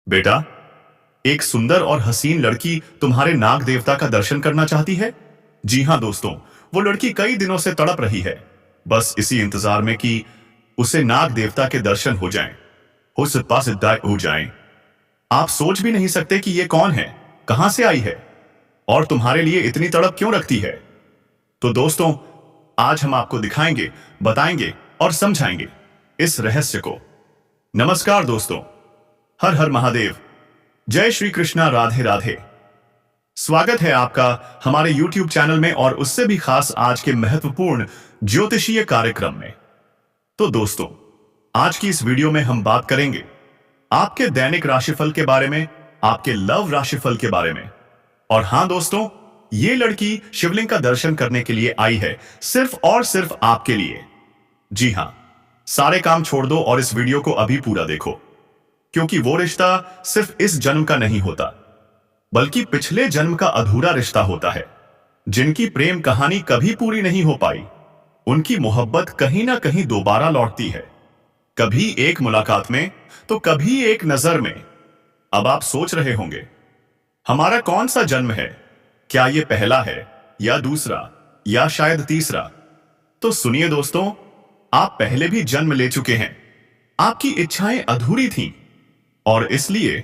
बेटा, एक सुंदर और हसीन लड़की तुम्हारे नाग देवता का दर्शन करना चाहती है। जी हाँ दोस्तों, वो लड़की कई दिनों से तड़प रही है, बस इसी इंतजार में कि उसे नाग देवता के दर्शन हो जाएं, हो सिद्धा सिद्धा हो जाएं। आप सोच भी नहीं सकते कि ये कौन है, कहां से आई है और तुम्हारे लिए इतनी तड़प क्यों रखती है। तो दोस्तों, आज हम आपको दिखाएंगे, बताएंगे और समझाएंगे इस रहस्य को। नमस्कार दोस्तों, हर हर महादेव, जय श्री कृष्णा, राधे राधे। स्वागत है आपका हमारे YouTube चैनल में और उससे भी खास आज के महत्वपूर्ण ज्योतिषीय कार्यक्रम में। तो दोस्तों, आज की इस वीडियो में हम बात करेंगे आपके दैनिक राशिफल के बारे में, आपके लव राशिफल के बारे में। और हां दोस्तों, ये लड़की शिवलिंग का दर्शन करने के लिए आई है, सिर्फ और सिर्फ आपके लिए। जी हां, सारे काम छोड़ दो और इस वीडियो को अभी पूरा देखो, क्योंकि वो रिश्ता सिर्फ इस जन्म का नहीं होता, बल्कि पिछले जन्म का अधूरा रिश्ता होता है। जिनकी प्रेम कहानी कभी पूरी नहीं हो पाई, उनकी मोहब्बत कहीं ना कहीं दोबारा लौटती है, कभी एक मुलाकात में तो कभी एक नजर में। अब आप सोच रहे होंगे, हमारा कौन सा जन्म है? क्या यह पहला है या दूसरा या शायद तीसरा? तो सुनिए दोस्तों, आप पहले भी जन्म ले चुके हैं। आपकी इच्छाएं अधूरी थीं और इसलिए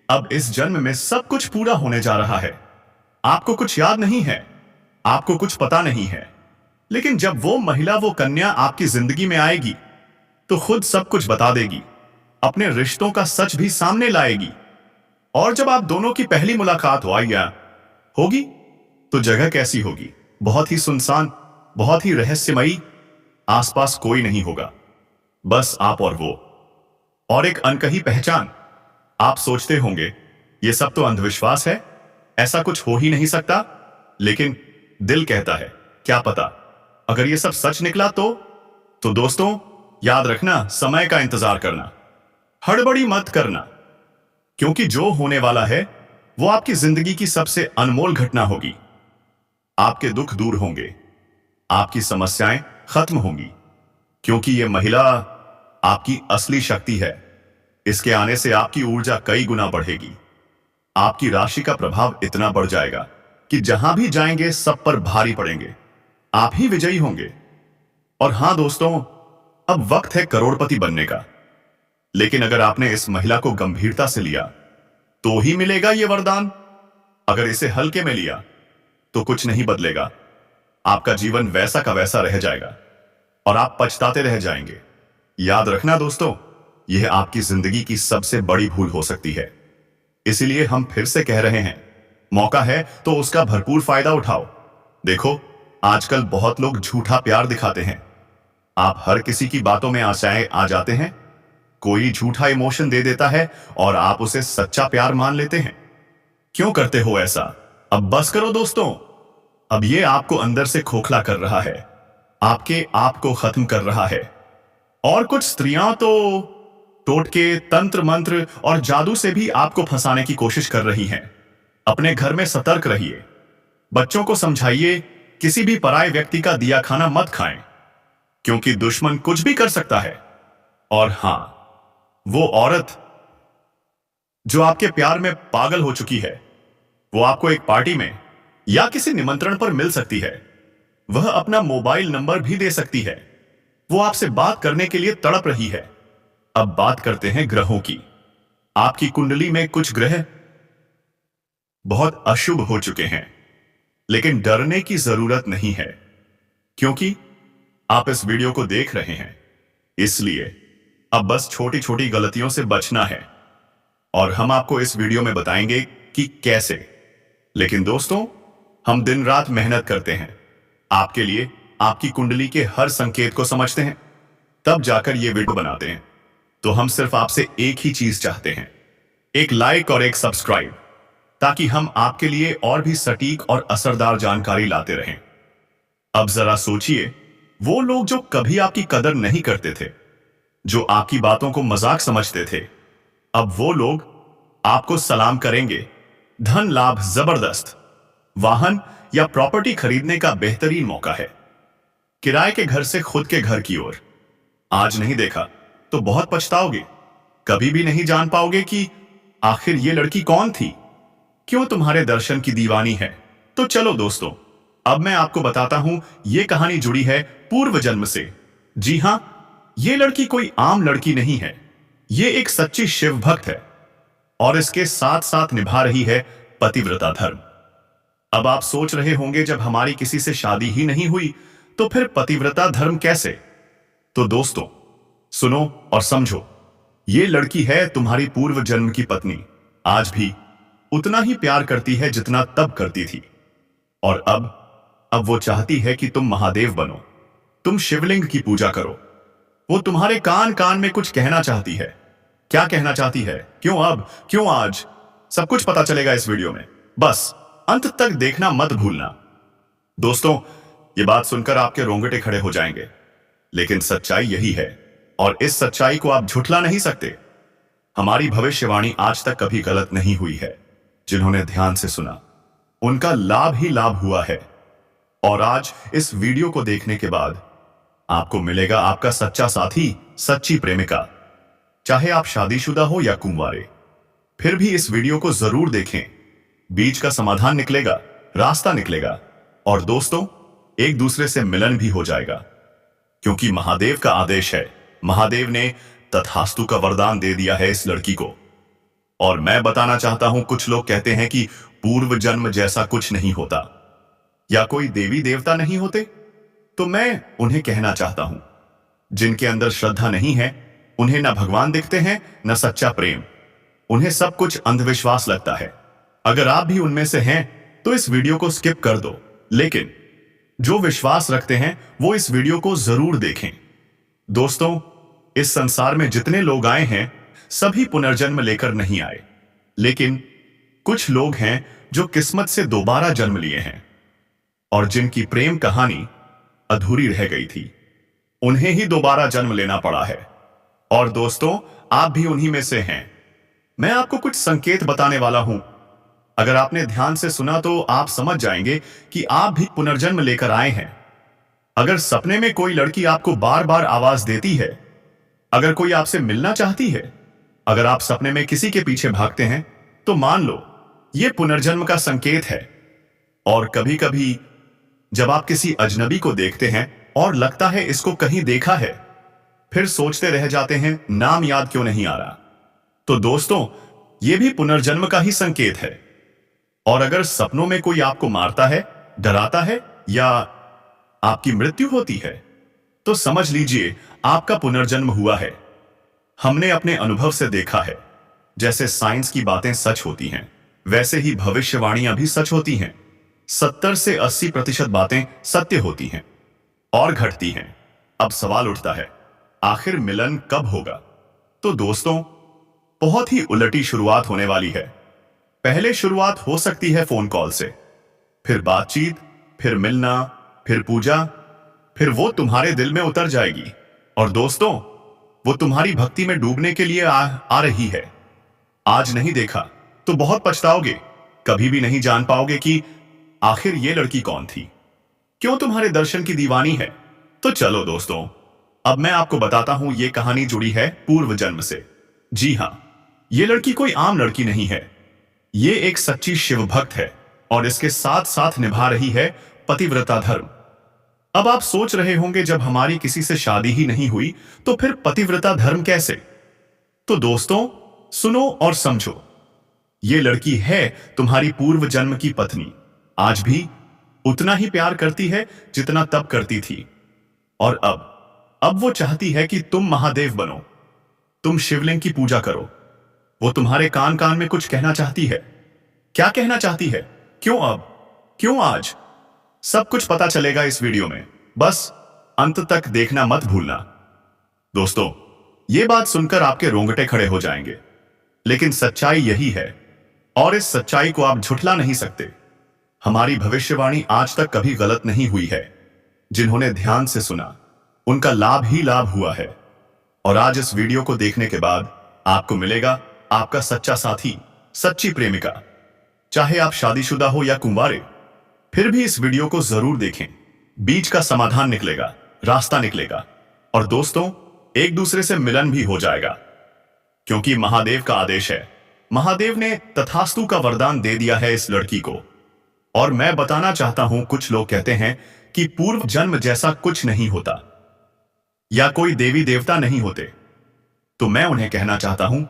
अब इस जन्म में सब कुछ पूरा होने जा रहा है। आपको कुछ याद नहीं है, आपको कुछ पता नहीं है, लेकिन जब वो महिला, वो कन्या आपकी जिंदगी में आएगी तो खुद सब कुछ बता देगी, अपने रिश्तों का सच भी सामने लाएगी। और जब आप दोनों की पहली मुलाकात होगी तो जगह कैसी होगी? बहुत ही सुनसान, बहुत ही रहस्यमयी। आसपास कोई नहीं होगा, बस आप और वो, और एक अनकही पहचान। आप सोचते होंगे, ये सब तो अंधविश्वास है, ऐसा कुछ हो ही नहीं सकता। लेकिन दिल कहता है, क्या पता अगर ये सब सच निकला तो दोस्तों, याद रखना, समय का इंतजार करना, हड़बड़ी मत करना, क्योंकि जो होने वाला है वो आपकी जिंदगी की सबसे अनमोल घटना होगी। आपके दुख दूर होंगे, आपकी समस्याएं खत्म होंगी, क्योंकि ये महिला आपकी असली शक्ति है। इसके आने से आपकी ऊर्जा कई गुना बढ़ेगी। आपकी राशि का प्रभाव इतना बढ़ जाएगा कि जहां भी जाएंगे सब पर भारी पड़ेंगे, आप ही विजयी होंगे। और हां दोस्तों, अब वक्त है करोड़पति बनने का। लेकिन अगर आपने इस महिला को गंभीरता से लिया तो ही मिलेगा यह वरदान। अगर इसे हल्के में लिया तो कुछ नहीं बदलेगा। आपका जीवन वैसा का वैसा रह जाएगा और आप पछताते रह जाएंगे। याद रखना दोस्तों, यह आपकी जिंदगी की सबसे बड़ी भूल हो सकती है। इसीलिए हम फिर से कह रहे हैं, मौका है तो उसका भरपूर फायदा उठाओ। देखो, आजकल बहुत लोग झूठा प्यार दिखाते हैं। आप हर किसी की बातों में आशाएं आ जाते हैं, कोई झूठा इमोशन दे देता है और आप उसे सच्चा प्यार मान लेते हैं। क्यों करते हो ऐसा? अब बस करो दोस्तों। अब ये आपको अंदर से खोखला कर रहा है, आपके आप को खत्म कर रहा है। और कुछ स्त्रियां तो टोटके, तंत्र मंत्र और जादू से भी आपको फंसाने की कोशिश कर रही हैं। अपने घर में सतर्क रहिए, बच्चों को समझाइए, किसी भी पराये व्यक्ति का दिया खाना मत खाएं, क्योंकि दुश्मन कुछ भी कर सकता है। और हां, वो औरत जो आपके प्यार में पागल हो चुकी है, वो आपको एक पार्टी में या किसी निमंत्रण पर मिल सकती है। वह अपना मोबाइल नंबर भी दे सकती है। वो आपसे बात करने के लिए तड़प रही है। अब बात करते हैं ग्रहों की। आपकी कुंडली में कुछ ग्रह बहुत अशुभ हो चुके हैं, लेकिन डरने की जरूरत नहीं है, क्योंकि आप इस वीडियो को देख रहे हैं। इसलिए अब बस छोटी छोटी गलतियों से बचना है और हम आपको इस वीडियो में बताएंगे कि कैसे। लेकिन दोस्तों, हम दिन रात मेहनत करते हैं आपके लिए, आपकी कुंडली के हर संकेत को समझते हैं, तब जाकर ये वीडियो बनाते हैं। तो हम सिर्फ आपसे एक ही चीज चाहते हैं, एक लाइक और एक सब्सक्राइब, ताकि हम आपके लिए और भी सटीक और असरदार जानकारी लाते रहें। अब जरा सोचिए, वो लोग जो कभी आपकी कदर नहीं करते थे, जो आपकी बातों को मजाक समझते थे, अब वो लोग आपको सलाम करेंगे। धन लाभ जबरदस्त, वाहन या प्रॉपर्टी खरीदने का बेहतरीन मौका है, किराए के घर से खुद के घर की ओर। आज नहीं देखा तो बहुत पछताओगे। कभी भी नहीं जान पाओगे कि आखिर ये लड़की कौन थी, क्यों तुम्हारे दर्शन की दीवानी है। तो चलो दोस्तों, अब मैं आपको बताता हूं ये कहानी जुड़ी है पूर्व जन्म से। जी हां, ये लड़की कोई आम लड़की नहीं है, ये एक सच्ची शिव भक्त है और इसके साथ साथ निभा रही है पतिव्रता धर्म। अब आप सोच रहे होंगे, जब हमारी किसी से शादी ही नहीं हुई तो फिर पतिव्रता धर्म कैसे। तो दोस्तों सुनो और समझो, ये लड़की है तुम्हारी पूर्व जन्म की पत्नी। आज भी उतना ही प्यार करती है जितना तब करती थी। और अब वो चाहती है कि तुम महादेव बनो, तुम शिवलिंग की पूजा करो। वो तुम्हारे कान कान में कुछ कहना चाहती है। क्या कहना चाहती है, क्यों अब, क्यों आज, सब कुछ पता चलेगा इस वीडियो में। बस अंत तक देखना मत भूलना। दोस्तों, ये बात सुनकर आपके रोंगटे खड़े हो जाएंगे, लेकिन सच्चाई यही है और इस सच्चाई को आप झुठला नहीं सकते। हमारी भविष्यवाणी आज तक कभी गलत नहीं हुई है। जिन्होंने ध्यान से सुना उनका लाभ ही लाभ हुआ है। और आज इस वीडियो को देखने के बाद आपको मिलेगा आपका सच्चा साथी, सच्ची प्रेमिका। चाहे आप शादीशुदा हो या कुंवारे, फिर भी इस वीडियो को जरूर देखें। बीच का समाधान निकलेगा, रास्ता निकलेगा और दोस्तों एक दूसरे से मिलन भी हो जाएगा, क्योंकि महादेव का आदेश है। महादेव ने तथास्तु का वरदान दे दिया है इस लड़की को। और मैं बताना चाहता हूं, कुछ लोग कहते हैं कि पूर्व जन्म जैसा कुछ नहीं होता या कोई देवी देवता नहीं होते। तो मैं उन्हें कहना चाहता हूं, जिनके अंदर श्रद्धा नहीं है उन्हें न भगवान दिखते हैं न सच्चा प्रेम, उन्हें सब कुछ अंधविश्वास लगता है। अगर आप भी उनमें से हैं तो इस वीडियो को स्किप कर दो, लेकिन जो विश्वास रखते हैं वो इस वीडियो को जरूर देखें। दोस्तों, इस संसार में जितने लोग आए हैं सभी पुनर्जन्म लेकर नहीं आए, लेकिन कुछ लोग हैं जो किस्मत से दोबारा जन्म लिए हैं और जिनकी प्रेम कहानी अधूरी रह गई थी, उन्हें ही दोबारा जन्म लेना पड़ा है। और दोस्तों, आप भी उन्हीं में से हैं। मैं आपको कुछ संकेत बताने वाला हूं। अगर आपने ध्यान से सुना तो आप समझ जाएंगे कि आप भी पुनर्जन्म लेकर आए हैं। अगर सपने में कोई लड़की आपको बार बार आवाज देती है, अगर कोई आपसे मिलना चाहती है, अगर आप सपने में किसी के पीछे भागते हैं, तो मान लो यह पुनर्जन्म का संकेत है। और कभी कभी जब आप किसी अजनबी को देखते हैं और लगता है इसको कहीं देखा है, फिर सोचते रह जाते हैं नाम याद क्यों नहीं आ रहा, तो दोस्तों यह भी पुनर्जन्म का ही संकेत है। और अगर सपनों में कोई आपको मारता है, डराता है या आपकी मृत्यु होती है, तो समझ लीजिए आपका पुनर्जन्म हुआ है। हमने अपने अनुभव से देखा है, जैसे साइंस की बातें सच होती हैं, वैसे ही भविष्यवाणियां भी सच होती हैं। 70 से 80% बातें सत्य होती हैं और घटती हैं। अब सवाल उठता है, आखिर मिलन कब होगा। तो दोस्तों, बहुत ही उलटी शुरुआत होने वाली है। पहले शुरुआत हो सकती है फोन कॉल से, फिर बातचीत, फिर मिलना, फिर पूजा, फिर वो तुम्हारे दिल में उतर जाएगी। और दोस्तों, वो तुम्हारी भक्ति में डूबने के लिए आ रही है। आज नहीं देखा तो बहुत पछताओगे, कभी भी नहीं जान पाओगे कि आखिर ये लड़की कौन थी, क्यों तुम्हारे दर्शन की दीवानी है। तो चलो दोस्तों, अब मैं आपको बताता हूं ये कहानी जुड़ी है पूर्व जन्म से। जी हां, ये लड़की कोई आम लड़की नहीं है, ये एक सच्ची शिव भक्त है और इसके साथ साथ निभा रही है पतिव्रता धर्म। अब आप सोच रहे होंगे, जब हमारी किसी से शादी ही नहीं हुई तो फिर पतिव्रता धर्म कैसे। तो दोस्तों सुनो और समझो, ये लड़की है तुम्हारी पूर्व जन्म की पत्नी। आज भी उतना ही प्यार करती है जितना तब करती थी। और अब वो चाहती है कि तुम महादेव बनो, तुम शिवलिंग की पूजा करो। वो तुम्हारे कान कान में कुछ कहना चाहती है। क्या कहना चाहती है, क्यों अब, क्यों आज, सब कुछ पता चलेगा इस वीडियो में। बस अंत तक देखना मत भूलना। दोस्तों, ये बात सुनकर आपके रोंगटे खड़े हो जाएंगे, लेकिन सच्चाई यही है और इस सच्चाई को आप झुठला नहीं सकते। हमारी भविष्यवाणी आज तक कभी गलत नहीं हुई है। जिन्होंने ध्यान से सुना उनका लाभ ही लाभ हुआ है। और आज इस वीडियो को देखने के बाद आपको मिलेगा आपका सच्चा साथी, सच्ची प्रेमिका। चाहे आप शादीशुदा हो या कुंवारे, फिर भी इस वीडियो को जरूर देखें। बीच का समाधान निकलेगा, रास्ता निकलेगा और दोस्तों एक दूसरे से मिलन भी हो जाएगा, क्योंकि महादेव का आदेश है। महादेव ने तथास्तु का वरदान दे दिया है इस लड़की को। और मैं बताना चाहता हूं, कुछ लोग कहते हैं कि पूर्व जन्म जैसा कुछ नहीं होता या कोई देवी देवता नहीं होते। तो मैं उन्हें कहना चाहता हूं,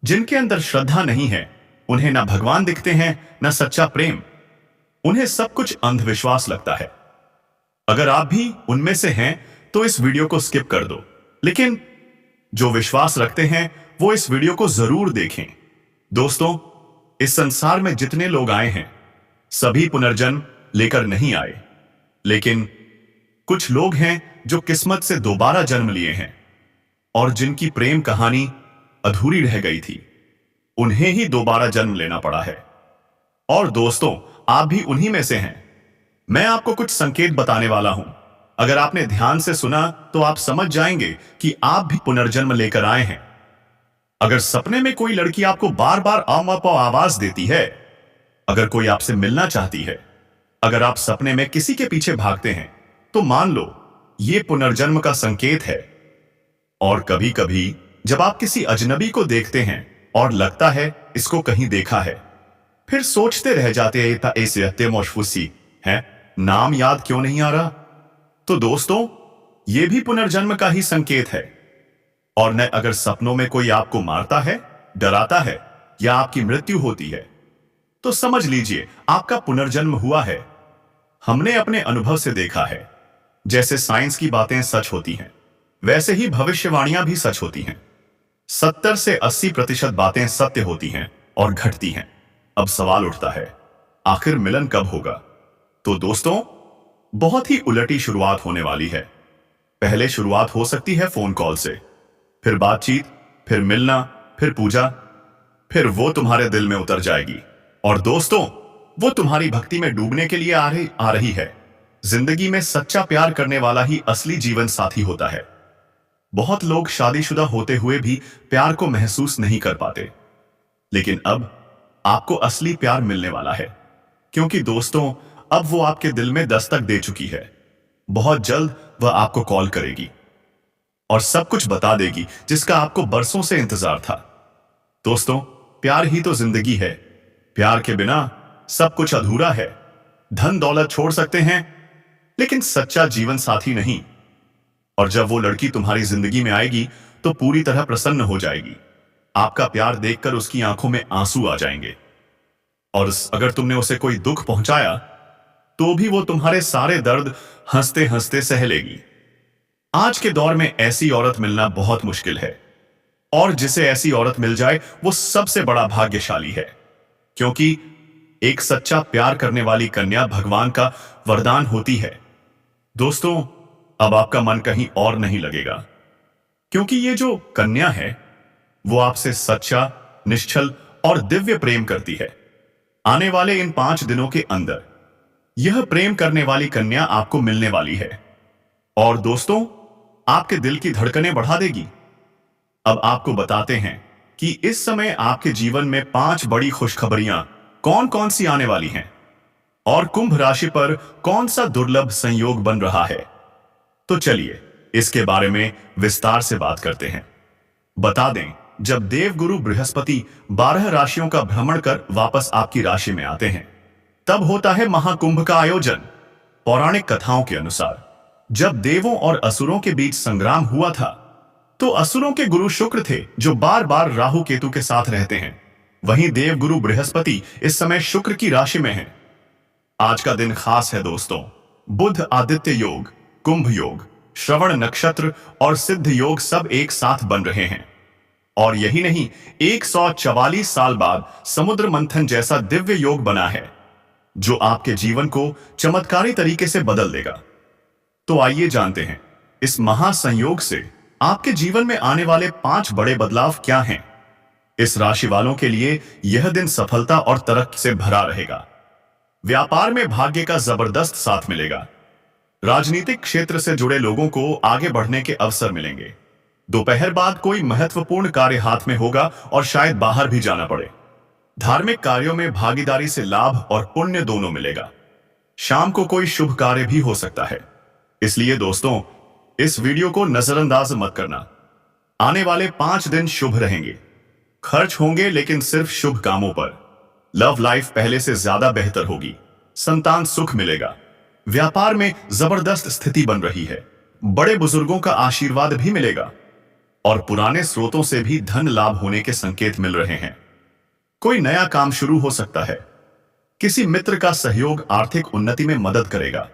जिनके अंदर श्रद्धा नहीं है उन्हें ना भगवान दिखते हैं ना सच्चा प्रेम, उन्हें सब कुछ अंधविश्वास लगता है। अगर आप भी उनमें से हैं तो इस वीडियो को स्किप कर दो, लेकिन जो विश्वास रखते हैं वो इस वीडियो को जरूर देखें। दोस्तों, इस संसार में जितने लोग आए हैं सभी पुनर्जन्म लेकर नहीं आए, लेकिन कुछ लोग हैं जो किस्मत से दोबारा जन्म लिए हैं और जिनकी प्रेम कहानी अधूरी रह गई थी, उन्हें ही दोबारा जन्म लेना पड़ा है। और दोस्तों, आप भी उन्हीं में से हैं। मैं आपको कुछ संकेत बताने वाला हूं। अगर आपने ध्यान से सुना तो आप समझ जाएंगे कि आप भी पुनर्जन्म लेकर आए हैं। अगर सपने में कोई लड़की आपको बार बार आवाज देती है, अगर कोई आपसे मिलना चाहती है, अगर आप सपने में किसी के पीछे भागते हैं, तो मान लो यह पुनर्जन्म का संकेत है। और कभी कभी जब आप किसी अजनबी को देखते हैं और लगता है इसको कहीं देखा है, फिर सोचते रह जाते हैं ऐसे मोशफुसी है, नाम याद क्यों नहीं आ रहा। तो दोस्तों, यह भी पुनर्जन्म का ही संकेत है। और न अगर सपनों में कोई आपको मारता है, डराता है या आपकी मृत्यु होती है, तो समझ लीजिए आपका पुनर्जन्म हुआ है। हमने अपने अनुभव से देखा है, जैसे साइंस की बातें सच होती हैं, वैसे ही भविष्यवाणियां भी सच होती हैं। 70 से 80% बातें सत्य होती हैं और घटती हैं। अब सवाल उठता है, आखिर मिलन कब होगा? तो दोस्तों, बहुत ही उलटी शुरुआत होने वाली है। पहले शुरुआत हो सकती है फोन कॉल से, फिर बातचीत, फिर मिलना, फिर पूजा, फिर वो तुम्हारे दिल में उतर जाएगी। और दोस्तों, वो तुम्हारी भक्ति में डूबने के लिए आ रही है। जिंदगी में सच्चा प्यार करने वाला ही असली जीवन साथी होता है। बहुत लोग शादीशुदा होते हुए भी प्यार को महसूस नहीं कर पाते, लेकिन अब आपको असली प्यार मिलने वाला है, क्योंकि दोस्तों, अब वो आपके दिल में दस्तक दे चुकी है। बहुत जल्द वह आपको कॉल करेगी और सब कुछ बता देगी जिसका आपको बरसों से इंतजार था। दोस्तों, प्यार ही तो जिंदगी है। प्यार के बिना सब कुछ अधूरा है। धन दौलत छोड़ सकते हैं, लेकिन सच्चा जीवन साथी नहीं। और जब वो लड़की तुम्हारी जिंदगी में आएगी तो पूरी तरह प्रसन्न हो जाएगी। आपका प्यार देखकर उसकी आंखों में आंसू आ जाएंगे। और अगर तुमने उसे कोई दुख पहुंचाया तो भी वो तुम्हारे सारे दर्द हंसते हंसते सह लेगी। आज के दौर में ऐसी औरत मिलना बहुत मुश्किल है, और जिसे ऐसी औरत मिल जाए वो सबसे बड़ा भाग्यशाली है, क्योंकि एक सच्चा प्यार करने वाली कन्या भगवान का वरदान होती है। दोस्तों, अब आपका मन कहीं और नहीं लगेगा, क्योंकि ये जो कन्या है वो आपसे सच्चा, निश्चल और दिव्य प्रेम करती है। आने वाले इन 5 दिनों के अंदर यह प्रेम करने वाली कन्या आपको मिलने वाली है, और दोस्तों, आपके दिल की धड़कनें बढ़ा देगी। अब आपको बताते हैं कि इस समय आपके जीवन में 5 बड़ी खुशखबरियां कौन कौन सी आने वाली हैं, और कुंभ राशि पर कौन सा दुर्लभ संयोग बन रहा है। तो चलिए इसके बारे में विस्तार से बात करते हैं। बता दें, जब देवगुरु बृहस्पति 12 राशियों का भ्रमण कर वापस आपकी राशि में आते हैं, तब होता है महाकुंभ का आयोजन। पौराणिक कथाओं के अनुसार जब देवों और असुरों के बीच संग्राम हुआ था, तो असुरों के गुरु शुक्र थे, जो बार बार राहु केतु के साथ रहते हैं। वहीं देवगुरु बृहस्पति इस समय शुक्र की राशि में हैं। आज का दिन खास है दोस्तों। बुध आदित्य योग, कुंभ योग, श्रवण नक्षत्र और सिद्ध योग सब एक साथ बन रहे हैं। और यही नहीं, 144 साल बाद समुद्र मंथन जैसा दिव्य योग बना है, जो आपके जीवन को चमत्कारी तरीके से बदल देगा। तो आइए जानते हैं इस महासंयोग से आपके जीवन में आने वाले 5 बड़े बदलाव क्या हैं। इस राशि वालों के लिए यह दिन सफलता और तरक्की से भरा रहेगा। व्यापार में भाग्य का जबरदस्त साथ मिलेगा। राजनीतिक क्षेत्र से जुड़े लोगों को आगे बढ़ने के अवसर मिलेंगे। दोपहर बाद कोई महत्वपूर्ण कार्य हाथ में होगा और शायद बाहर भी जाना पड़े। धार्मिक कार्यों में भागीदारी से लाभ और पुण्य दोनों मिलेगा। शाम को कोई शुभ कार्य भी हो सकता है, इसलिए दोस्तों इस वीडियो को नजरअंदाज मत करना। आने वाले 5 दिन शुभ रहेंगे। खर्च होंगे लेकिन सिर्फ शुभ कामों पर। लव लाइफ पहले से ज्यादा बेहतर होगी। संतान सुख मिलेगा। व्यापार में जबरदस्त स्थिति बन रही है। बड़े बुजुर्गों का आशीर्वाद भी मिलेगा और पुराने स्रोतों से भी धन लाभ होने के संकेत मिल रहे हैं। कोई नया काम शुरू हो सकता है। किसी मित्र का सहयोग आर्थिक उन्नति में मदद करेगा।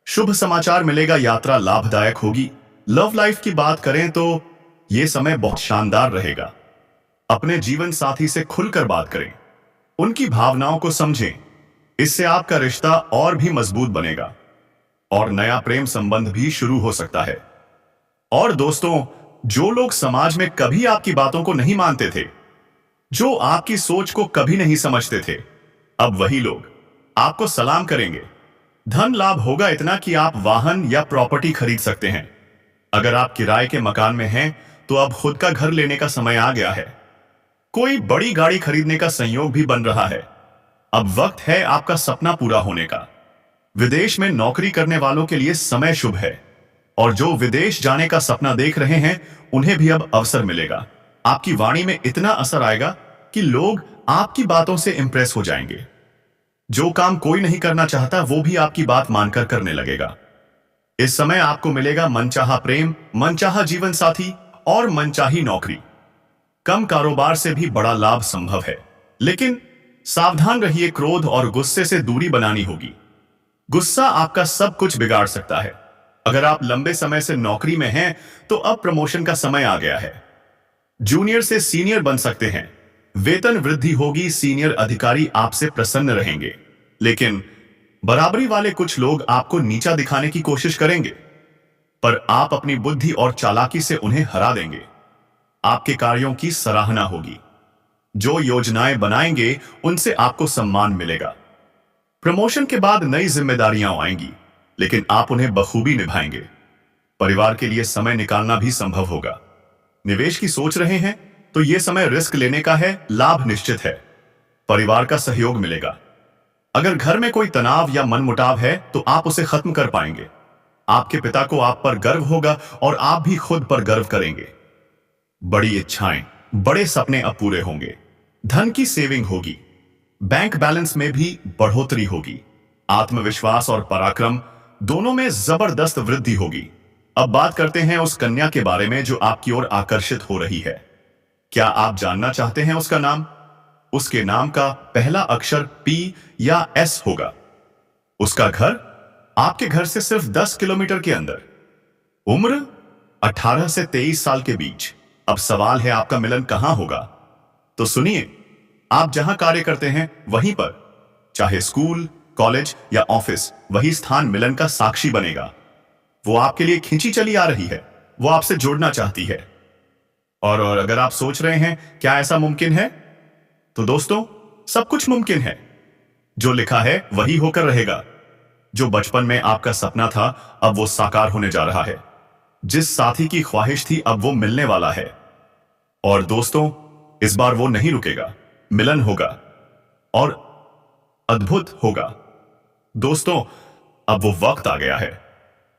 शुभ समाचार मिलेगा, यात्रा लाभदायक होगी। लव लाइफ की बात करें तो यह समय बहुत शानदार रहेगा। अपने जीवन साथी से खुलकर बात करें, उनकी भावनाओं को समझें। इससे आपका रिश्ता और भी मजबूत बनेगा और नया प्रेम संबंध भी शुरू हो सकता है। और दोस्तों, जो लोग समाज में कभी आपकी बातों को नहीं मानते थे, जो आपकी सोच को कभी नहीं समझते थे, अब वही लोग आपको सलाम करेंगे। धन लाभ होगा इतना कि आप वाहन या प्रॉपर्टी खरीद सकते हैं। अगर आप किराए के मकान में हैं तो अब खुद का घर लेने का समय आ गया है। कोई बड़ी गाड़ी खरीदने का संयोग भी बन रहा है। अब वक्त है आपका सपना पूरा होने का। विदेश में नौकरी करने वालों के लिए समय शुभ है और जो विदेश जाने का सपना देख रहे हैं उन्हें भी अब अवसर मिलेगा। आपकी वाणी में इतना असर आएगा कि लोग आपकी बातों से इंप्रेस हो जाएंगे। जो काम कोई नहीं करना चाहता वो भी आपकी बात मानकर करने लगेगा। इस समय आपको मिलेगा मनचाहा प्रेम, मनचाहा जीवन साथी और मनचाही नौकरी। कम कारोबार से भी बड़ा लाभ संभव है, लेकिन सावधान रहिए, क्रोध और गुस्से से दूरी बनानी होगी। गुस्सा आपका सब कुछ बिगाड़ सकता है। अगर आप लंबे समय से नौकरी में हैं तो अब प्रमोशन का समय आ गया है। जूनियर से सीनियर बन सकते हैं। वेतन वृद्धि होगी। सीनियर अधिकारी आपसे प्रसन्न रहेंगे, लेकिन बराबरी वाले कुछ लोग आपको नीचा दिखाने की कोशिश करेंगे, पर आप अपनी बुद्धि और चालाकी से उन्हें हरा देंगे। आपके कार्यों की सराहना होगी। जो योजनाएं बनाएंगे उनसे आपको सम्मान मिलेगा। प्रमोशन के बाद नई जिम्मेदारियां आएंगी, लेकिन आप उन्हें बखूबी निभाएंगे। परिवार के लिए समय निकालना भी संभव होगा। निवेश की सोच रहे हैं तो यह समय रिस्क लेने का है। लाभ निश्चित है। परिवार का सहयोग मिलेगा। अगर घर में कोई तनाव या मनमुटाव है तो आप उसे खत्म कर पाएंगे। आपके पिता को आप पर गर्व होगा और आप भी खुद पर गर्व करेंगे। बड़ी इच्छाएं, बड़े सपने अब पूरे होंगे। धन की सेविंग होगी। बैंक बैलेंस में भी बढ़ोतरी होगी। आत्मविश्वास और पराक्रम दोनों में जबरदस्त वृद्धि होगी। अब बात करते हैं उस कन्या के बारे में जो आपकी ओर आकर्षित हो रही है। क्या आप जानना चाहते हैं उसका नाम? उसके नाम का पहला अक्षर P या S होगा। उसका घर आपके घर से सिर्फ 10 किलोमीटर के अंदर। उम्र 18 से 23 साल के बीच। अब सवाल है आपका मिलन कहां होगा? तो सुनिए, आप जहां कार्य करते हैं वहीं पर, चाहे स्कूल, कॉलेज या ऑफिस, वही स्थान मिलन का साक्षी बनेगा। वो आपके लिए खींची चली आ रही है। वो आपसे जुड़ना चाहती है। और अगर आप सोच रहे हैं क्या ऐसा मुमकिन है, तो दोस्तों, सब कुछ मुमकिन है। जो लिखा है वही होकर रहेगा। जो बचपन में आपका सपना था अब वो साकार होने जा रहा है। जिस साथी की ख्वाहिश थी अब वो मिलने वाला है। और दोस्तों, इस बार वो नहीं रुकेगा। मिलन होगा और अद्भुत होगा। दोस्तों, अब वो वक्त आ गया है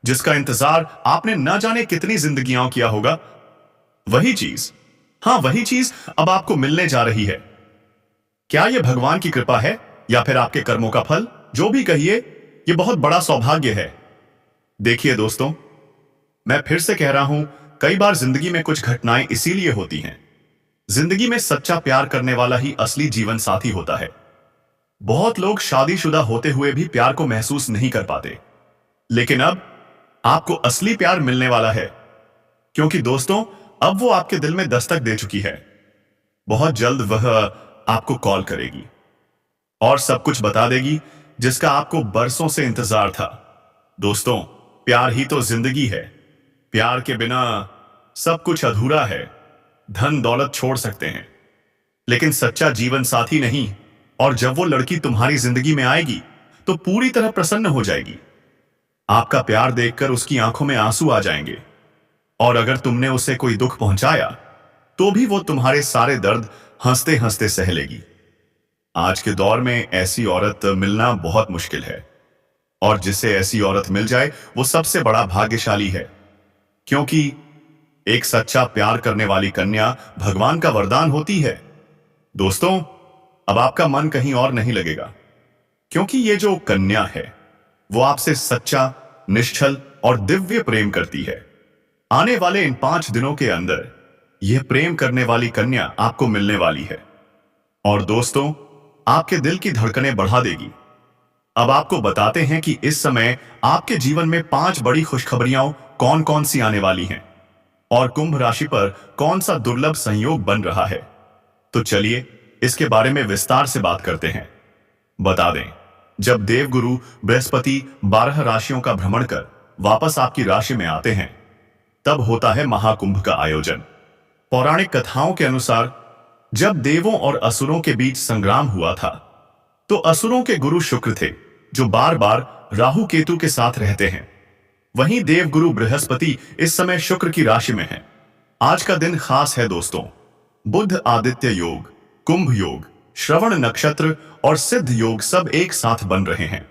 जिसका इंतजार आपने न जाने कितनी जिंदगियां किया होगा। वही चीज, हां वही चीज अब आपको मिलने जा रही है। क्या यह भगवान की कृपा है या फिर आपके कर्मों का फल? जो भी कहिए, यह बहुत बड़ा सौभाग्य है। देखिए दोस्तों, मैं फिर से कह रहा हूं, कई बार जिंदगी में कुछ घटनाएं इसीलिए होती हैं। जिंदगी में सच्चा प्यार करने वाला ही असली जीवन साथी होता है। बहुत लोग शादीशुदा होते हुए भी प्यार को महसूस नहीं कर पाते, लेकिन अब आपको असली प्यार मिलने वाला है, क्योंकि दोस्तों, अब वो आपके दिल में दस्तक दे चुकी है। बहुत जल्द वह आपको कॉल करेगी और सब कुछ बता देगी जिसका आपको बरसों से इंतजार था। दोस्तों, प्यार ही तो जिंदगी है। प्यार के बिना सब कुछ अधूरा है। धन दौलत छोड़ सकते हैं, लेकिन सच्चा जीवन साथी नहीं। और जब वो लड़की तुम्हारी जिंदगी में आएगी तो पूरी तरह प्रसन्न हो जाएगी। आपका प्यार देखकर उसकी आंखों में आंसू आ जाएंगे। और अगर तुमने उसे कोई दुख पहुंचाया तो भी वो तुम्हारे सारे दर्द हंसते हंसते सह लेगी। आज के दौर में ऐसी औरत मिलना बहुत मुश्किल है, और जिसे ऐसी औरत मिल जाए वो सबसे बड़ा भाग्यशाली है, क्योंकि एक सच्चा प्यार करने वाली कन्या भगवान का वरदान होती है। दोस्तों, अब आपका मन कहीं और नहीं लगेगा, क्योंकि ये जो कन्या है वो आपसे सच्चा, निश्चल और दिव्य प्रेम करती है। आने वाले इन 5 दिनों के अंदर यह प्रेम करने वाली कन्या आपको मिलने वाली है और दोस्तों, आपके दिल की धड़कनें बढ़ा देगी। अब आपको बताते हैं कि इस समय आपके जीवन में 5 बड़ी खुशखबरियां कौन कौन सी आने वाली हैं और कुंभ राशि पर कौन सा दुर्लभ संयोग बन रहा है। तो चलिए इसके बारे में विस्तार से बात करते हैं। बता दें, जब देवगुरु बृहस्पति 12 राशियों का भ्रमण कर वापस आपकी राशि में आते हैं, तब होता है महाकुंभ का आयोजन। पौराणिक कथाओं के अनुसार जब देवों और असुरों के बीच संग्राम हुआ था, तो असुरों के गुरु शुक्र थे, जो बार बार राहु केतु के साथ रहते हैं। वहीं देवगुरु बृहस्पति इस समय शुक्र की राशि में हैं। आज का दिन खास है दोस्तों। बुध आदित्य योग, कुंभ योग, श्रवण नक्षत्र और सिद्ध योग सब एक साथ बन रहे हैं।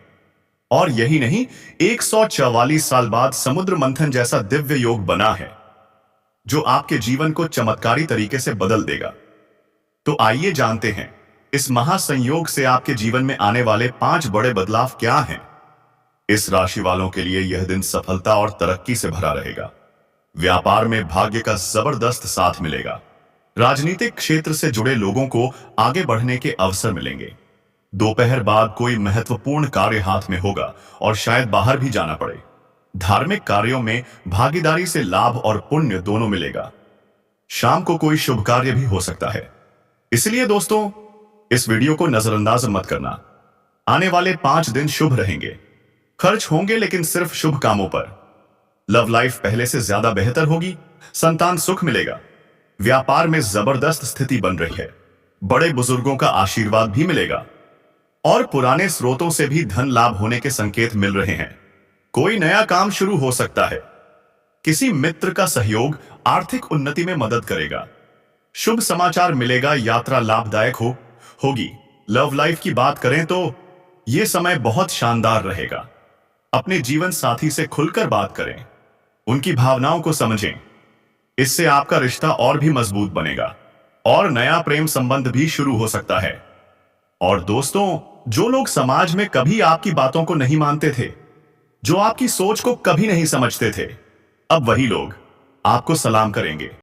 और यही नहीं, 144 साल बाद समुद्र मंथन जैसा दिव्य योग बना है, जो आपके जीवन को चमत्कारी तरीके से बदल देगा। तो आइए जानते हैं इस महासंयोग से आपके जीवन में आने वाले 5 बड़े बदलाव क्या हैं। इस राशि वालों के लिए यह दिन सफलता और तरक्की से भरा रहेगा। व्यापार में भाग्य का जबरदस्त साथ मिलेगा। राजनीतिक क्षेत्र से जुड़े लोगों को आगे बढ़ने के अवसर मिलेंगे। दोपहर बाद कोई महत्वपूर्ण कार्य हाथ में होगा और शायद बाहर भी जाना पड़े। धार्मिक कार्यों में भागीदारी से लाभ और पुण्य दोनों मिलेगा। शाम को कोई शुभ कार्य भी हो सकता है। इसलिए दोस्तों, इस वीडियो को नजरअंदाज मत करना। आने वाले 5 दिन शुभ रहेंगे। खर्च होंगे लेकिन सिर्फ शुभ कामों पर। लव लाइफ पहले से ज्यादा बेहतर होगी। संतान सुख मिलेगा। व्यापार में जबरदस्त स्थिति बन रही है। बड़े बुजुर्गों का आशीर्वाद भी मिलेगा और पुराने स्रोतों से भी धन लाभ होने के संकेत मिल रहे हैं। कोई नया काम शुरू हो सकता है। किसी मित्र का सहयोग आर्थिक उन्नति में मदद करेगा। शुभ समाचार मिलेगा। यात्रा लाभदायक होगी। लव लाइफ की बात करें तो यह समय बहुत शानदार रहेगा। अपने जीवन साथी से खुलकर बात करें, उनकी भावनाओं को समझें। इससे आपका रिश्ता और भी मजबूत बनेगा और नया प्रेम संबंध भी शुरू हो सकता है। और दोस्तों, जो लोग समाज में कभी आपकी बातों को नहीं मानते थे, जो आपकी सोच को कभी नहीं समझते थे, अब वही लोग आपको सलाम करेंगे।